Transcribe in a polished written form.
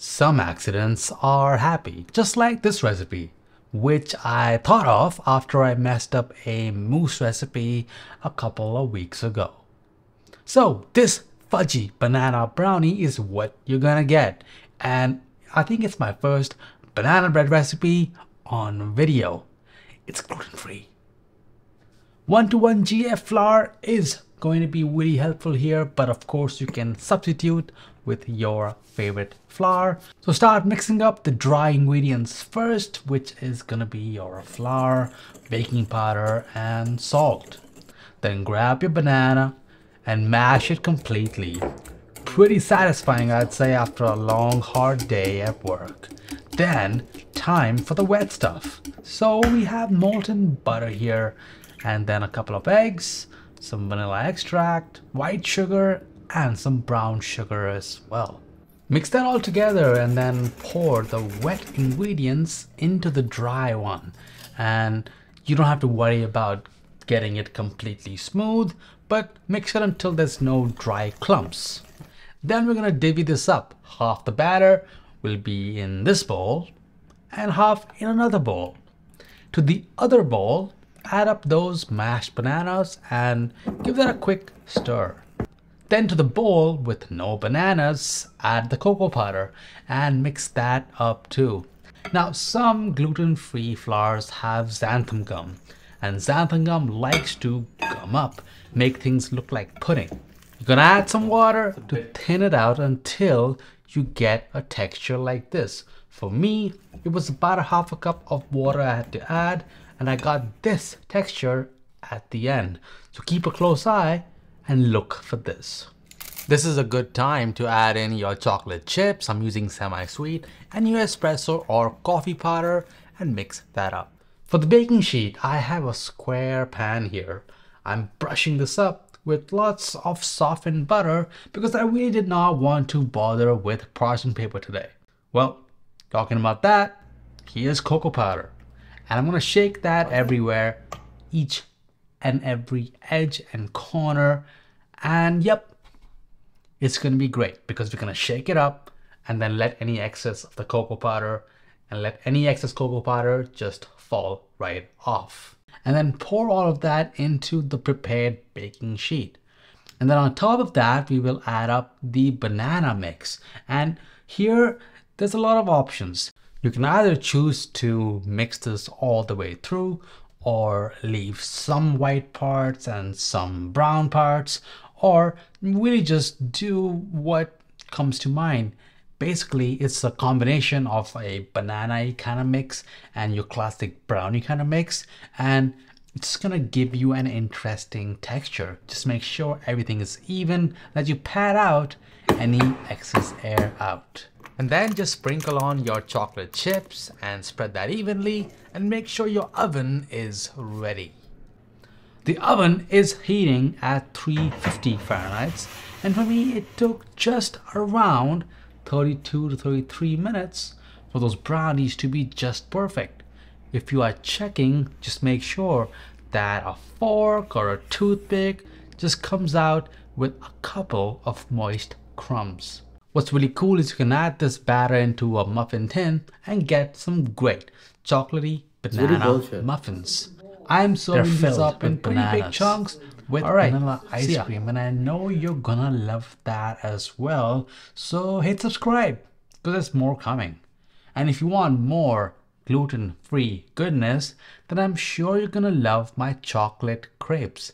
Some accidents are happy, just like this recipe, which I thought of after I messed up a mousse recipe a couple of weeks ago. So this fudgy banana brownie is what you're gonna get, and I think it's my first banana bread recipe on video. It's gluten-free. 1-to-1 GF flour is going to be really helpful here, but of course you can substitute with your favorite flour. So start mixing up the dry ingredients first, which is gonna be your flour, baking powder, and salt. Then grab your banana and mash it completely. Pretty satisfying, I'd say, after a long hard day at work. Then time for the wet stuff. So we have molten butter here, and then a couple of eggs, some vanilla extract, white sugar, and some brown sugar as well. Mix that all together and then pour the wet ingredients into the dry one. And you don't have to worry about getting it completely smooth, but mix it until there's no dry clumps. Then we're gonna divvy this up. Half the batter will be in this bowl and half in another bowl. To the other bowl, add up those mashed bananas and give that a quick stir. Then to the bowl with no bananas, add the cocoa powder and mix that up too. Now some gluten-free flours have xanthan gum, and xanthan gum likes to gum up, make things look like pudding. You're gonna add some water to thin it out until you get a texture like this. For me, it was about a half a cup of water I had to add, and I got this texture at the end. So keep a close eye and look for this. This is a good time to add in your chocolate chips. I'm using semi-sweet, and your espresso or coffee powder, and mix that up. For the baking sheet, I have a square pan here. I'm brushing this up with lots of softened butter because I really did not want to bother with parchment paper today. Well, talking about that, here's cocoa powder. And I'm gonna shake that everywhere, each and every edge and corner. And yep, it's gonna be great because we're gonna shake it up and then let any excess of the cocoa powder just fall right off. And then pour all of that into the prepared baking sheet. And then on top of that, we will add up the banana mix. And here, there's a lot of options. You can either choose to mix this all the way through or leave some white parts and some brown parts, or really just do what comes to mind. Basically, it's a combination of a banana kind of mix and your classic brownie kind of mix, and it's gonna give you an interesting texture. Just make sure everything is even, that you pad out any excess air out. And then just sprinkle on your chocolate chips and spread that evenly, and make sure your oven is ready. The oven is heating at 350 Fahrenheit, and for me it took just around 32 to 33 minutes for those brownies to be just perfect. If you are checking, just make sure that a fork or a toothpick just comes out with a couple of moist crumbs. What's really cool is you can add this batter into a muffin tin and get some great chocolatey banana muffins. I'm serving this up in pretty big chunks with vanilla ice cream, and I know you're gonna love that as well. So hit subscribe because there's more coming. And if you want more gluten-free goodness, then I'm sure you're gonna love my chocolate crepes.